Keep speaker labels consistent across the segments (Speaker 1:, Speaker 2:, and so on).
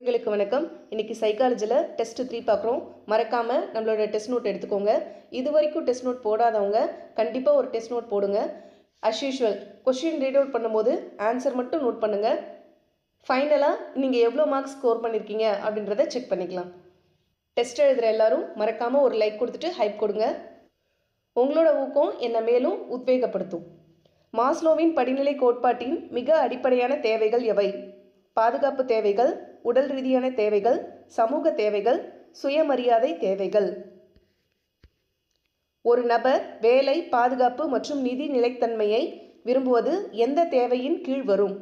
Speaker 1: உங்களுக்கு வணக்கம். இன்னைக்கு சைக்காலஜியில் டெஸ்ட் 3 பார்க்குறோம். மறக்காமல் நம்மளோட டெஸ்ட் நோட் எடுத்துக்கோங்க. இது வரைக்கும் டெஸ்ட் நோட் போடாதவங்க கண்டிப்பாக ஒரு டெஸ்ட் நோட் போடுங்க. As usual question read out பண்ணும்போது ஆன்சர் மட்டும் நோட் பண்ணுங்கள். ஃபைனலாக நீங்கள் எவ்வளோ மார்க்ஸ் ஸ்கோர் பண்ணியிருக்கீங்க அப்படின்றத செக் பண்ணிக்கலாம். டெஸ்ட் எழுதுகிற எல்லாரும் மறக்காமல் ஒரு லைக் கொடுத்துட்டு ஹைப் கொடுங்க. உங்களோட ஊக்கம் என்னை மேலும் உத்வேகப்படுத்தும். மாஸ்லோவின் படிநிலை கோட்பாட்டின் மிக அடிப்படையான தேவைகள் எவை? பாதுகாப்பு தேவைகள், உடல் ரீதியான தேவைகள், சமூக தேவைகள், சுயமரியாதை தேவைகள். ஒரு நபர் வேலை, பாதுகாப்பு மற்றும் நிதி நிலைத்தன்மையை விரும்புவது எந்த தேவையின் கீழ் வரும்?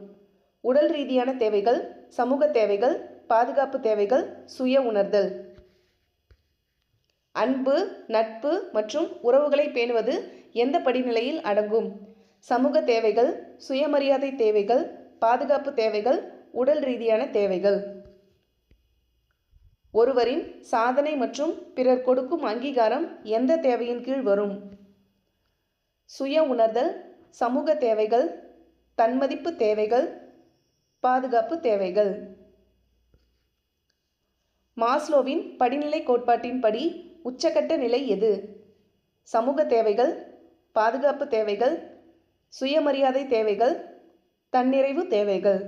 Speaker 1: உடல் ரீதியான தேவைகள், சமூக தேவைகள், பாதுகாப்பு தேவைகள், சுய உணர்தல். அன்பு, நட்பு மற்றும் உறவுகளை பேணுவது எந்த படிநிலையில் அடங்கும்? சமூக தேவைகள், சுயமரியாதை தேவைகள், பாதுகாப்பு தேவைகள், உடல் ரீதியான தேவைகள். ஒருவரின் சாதனை மற்றும் பிறர் கொடுக்கும் அங்கீகாரம் எந்த தேவையின் கீழ் வரும்? சுய உணர்தல், சமூக தேவைகள், தன்மதிப்பு தேவைகள், பாதுகாப்பு தேவைகள். மாஸ்லோவின் படிநிலை கோட்பாட்டின்படி உச்சக்கட்ட நிலை எது? சமூக தேவைகள், பாதுகாப்பு தேவைகள், சுயமரியாதை தேவைகள், தன்னிறைவு தேவைகள்.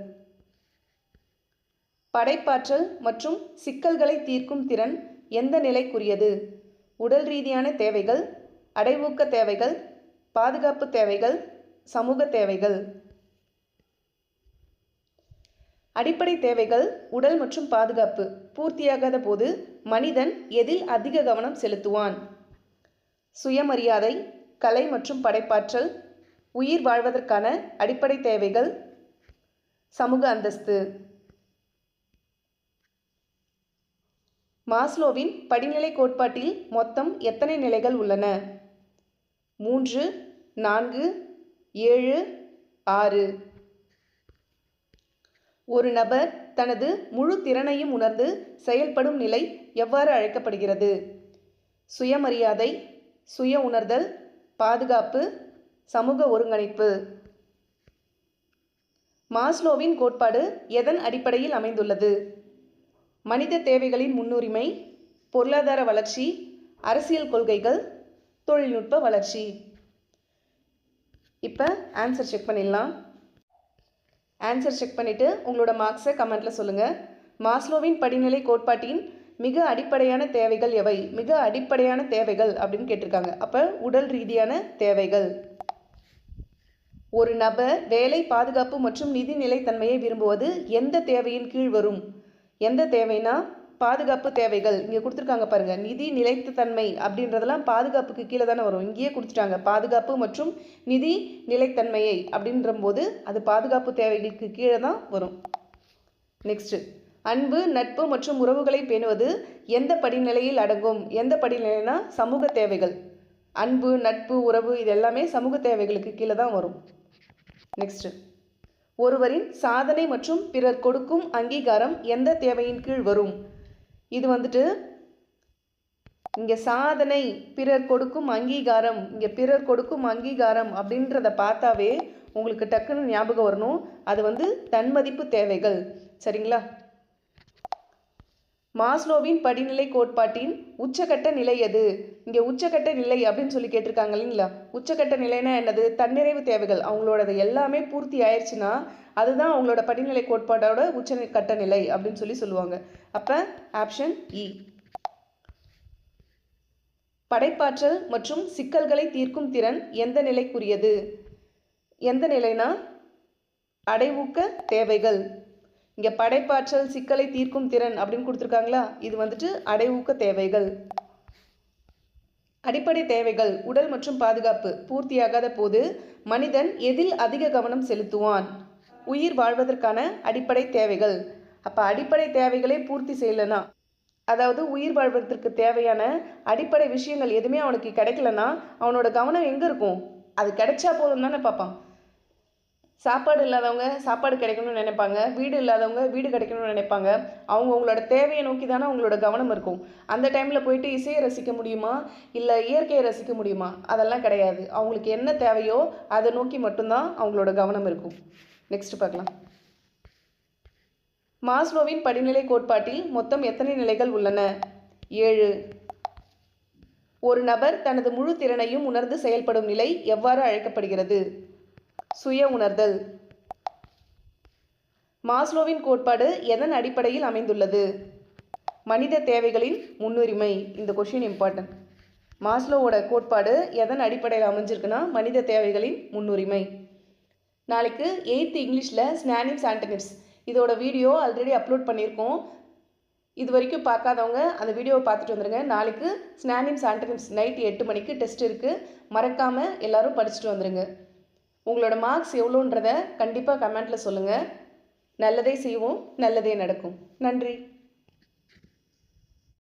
Speaker 1: படைப்பாற்றல் மற்றும் சிக்கல்களை தீர்க்கும் திறன் எந்த நிலைக்குரியது? உடல் ரீதியான தேவைகள், அடைவூக்க தேவைகள், பாதுகாப்பு தேவைகள், சமூக தேவைகள். அடிப்படை தேவைகள் உடல் மற்றும் பாதுகாப்பு பூர்த்தியாகாத போது மனிதன் எதில் அதிக கவனம் செலுத்துவான்? சுயமரியாதை, கலை மற்றும் படைப்பாற்றல், உயிர் வாழ்வதற்கான அடிப்படை தேவைகள், சமூக அந்தஸ்து. மாஸ்லோவின் படிநிலை கோட்பாட்டில் மொத்தம் எத்தனை நிலைகள் உள்ளன? 3, 4, 7, 6. ஒரு நபர் தனது முழு திறனையும் உணர்ந்து செயல்படும் நிலை எவ்வாறு அழைக்கப்படுகிறது? சுயமரியாதை, சுய உணர்தல், பாதுகாப்பு, சமூக ஒருங்கிணைப்பு. மாஸ்லோவின் கோட்பாடு எதன் அடிப்படையில் அமைந்துள்ளது? மனித தேவைகளின் முன்னுரிமை, பொருளாதார வளர்ச்சி, அரசியல் கொள்கைகள், தொழில்நுட்ப வளர்ச்சி. இப்போ ஆன்சர் செக் பண்ணிடலாம். ஆன்சர் செக் பண்ணிவிட்டு உங்களோட மார்க்ஸை கமெண்ட்டில் சொல்லுங்கள். மாஸ்லோவின் படிநிலை கோட்பாட்டின் மிக அடிப்படையான தேவைகள் எவை? மிக அடிப்படையான தேவைகள் அப்படின்னு கேட்டிருக்காங்க. அப்போ உடல் ரீதியான தேவைகள். ஒரு நபர் வேலை, பாதுகாப்பு மற்றும் நிதி நிலைத்தன்மையை விரும்புவது எந்த தேவையின் கீழ் வரும்? எந்த தேவைனா பாதுகாப்பு தேவைகள். இங்கே கொடுத்துருக்காங்க பாருங்கள், நிதி நிலைத்தன்மை அப்படின்றதெல்லாம் பாதுகாப்புக்கு கீழே தானே வரும். இங்கேயே கொடுத்துட்டாங்க பாதுகாப்பு மற்றும் நிதி நிலைத்தன்மையை அப்படின்ற போது அது பாதுகாப்பு தேவைகளுக்கு கீழே தான் வரும். நெக்ஸ்ட்டு, அன்பு, நட்பு மற்றும் உறவுகளை பேணுவது எந்த படிநிலையில் அடங்கும்? எந்த படிநிலைனா சமூக தேவைகள். அன்பு, நட்பு, உறவு இது எல்லாமே சமூக தேவைகளுக்கு கீழே தான் வரும். நெக்ஸ்ட்டு, ஒருவரின் சாதனை மற்றும் பிறர் கொடுக்கும் அங்கீகாரம் எந்த தேவையின் கீழ் வரும்? இது வந்துட்டு இங்கே சாதனை, பிறர் கொடுக்கும் அங்கீகாரம், இங்கே பிறர் கொடுக்கும் அங்கீகாரம் அப்படின்றத பார்த்தாவே உங்களுக்கு டக்குன்னு ஞாபகம் வரணும். அது தன்மதிப்பு தேவைகள். சரிங்களா? மாஸ்லோவின் படிநிலை கோட்பாட்டின் உச்சக்கட்ட நிலை எது? இங்கே உச்சக்கட்ட நிலை அப்படின்னு சொல்லி கேட்டிருக்காங்க இல்லைங்களா? உச்சக்கட்ட நிலைனா என்னது? தன்னிறைவு தேவைகள். அவங்களோட எல்லாமே பூர்த்தி ஆயிடுச்சுன்னா அதுதான் அவங்களோட படிநிலை கோட்பாட்டோட உச்சக்கட்ட நிலை அப்படின்னு சொல்லுவாங்க. அப்போ ஆப்ஷன் இ. படைப்பாற்றல் மற்றும் சிக்கல்களை தீர்க்கும் திறன் எந்த நிலைக்குரியது? எந்த நிலைனா அடைவூக்க தேவைகள். இங்கே படைப்பாற்றல், சிக்கலை தீர்க்கும் திறன் அப்படின்னு கொடுத்துருக்காங்களா? இது அடைவூக்க தேவைகள். அடிப்படை தேவைகள் உடல் மற்றும் பாதுகாப்பு பூர்த்தியாகாத போது மனிதன் எதில் அதிக கவனம் செலுத்துவான்? உயிர் வாழ்வதற்கான அடிப்படை தேவைகள். அப்போ அடிப்படை தேவைகளே பூர்த்தி செய்யலைன்னா, அதாவது உயிர் வாழ்வதற்கு தேவையான அடிப்படை விஷயங்கள் எதுவுமே அவனுக்கு கிடைக்கலன்னா அவனோட கவனம் எங்கே இருக்கும்? அது கிடைச்சா போதும் தானே பார்ப்பான். சாப்பாடு இல்லாதவங்க சாப்பாடு கிடைக்கணும்னு நினைப்பாங்க, வீடு இல்லாதவங்க வீடு கிடைக்கணும்னு நினைப்பாங்க. அவங்களோட தேவையை நோக்கி தானே அவங்களோட கவனம் இருக்கும். அந்த டைமில் போயிட்டு இசையை ரசிக்க முடியுமா, இல்லை இயற்கையை ரசிக்க முடியுமா? அதெல்லாம் கிடையாது. அவங்களுக்கு என்ன தேவையோ அதை நோக்கி மட்டும்தான் அவங்களோட கவனம் இருக்கும். நெக்ஸ்ட் பார்க்கலாம். மாஸ்லோவின் படிநிலை கோட்பாட்டில் மொத்தம் எத்தனை நிலைகள் உள்ளன? 7. ஒரு நபர் தனது முழு திறனையும் உணர்ந்து செயல்படும் நிலை எவ்வாறு அழைக்கப்படுகிறது? சுய உணர்தல். மாஸ்லோவின் கோட்பாடு எதன் அடிப்படையில் அமைந்துள்ளது? மனித தேவைகளின் முன்னுரிமை. இந்த கொஷின் இம்பார்ட்டன்ட். மாஸ்லோவோட கோட்பாடு எதன் அடிப்படையில் அமைஞ்சிருக்குன்னா மனித தேவைகளின் முன்னுரிமை. நாளைக்கு 8th இங்கிலீஷில் ஸ்னானிம்ஸ் ஆண்டனிம்ஸ் இதோட வீடியோ ஆல்ரெடி அப்லோட் பண்ணியிருக்கோம். இது வரைக்கும் பார்க்காதவங்க அந்த வீடியோவை பார்த்துட்டு வந்துடுங்க. நாளைக்கு ஸ்னானிம்ஸ் ஆண்டனிம்ஸ் நைட் 8 மணிக்கு டெஸ்ட் இருக்குது. மறக்காமல் எல்லோரும் படிச்சுட்டு வந்துடுங்க. உங்களோட மார்க்ஸ் எவ்வளோன்றதை கண்டிப்பாக கமெண்ட்டில் சொல்லுங்கள். நல்லதே செய்வோம், நல்லதே நடக்கும். நன்றி.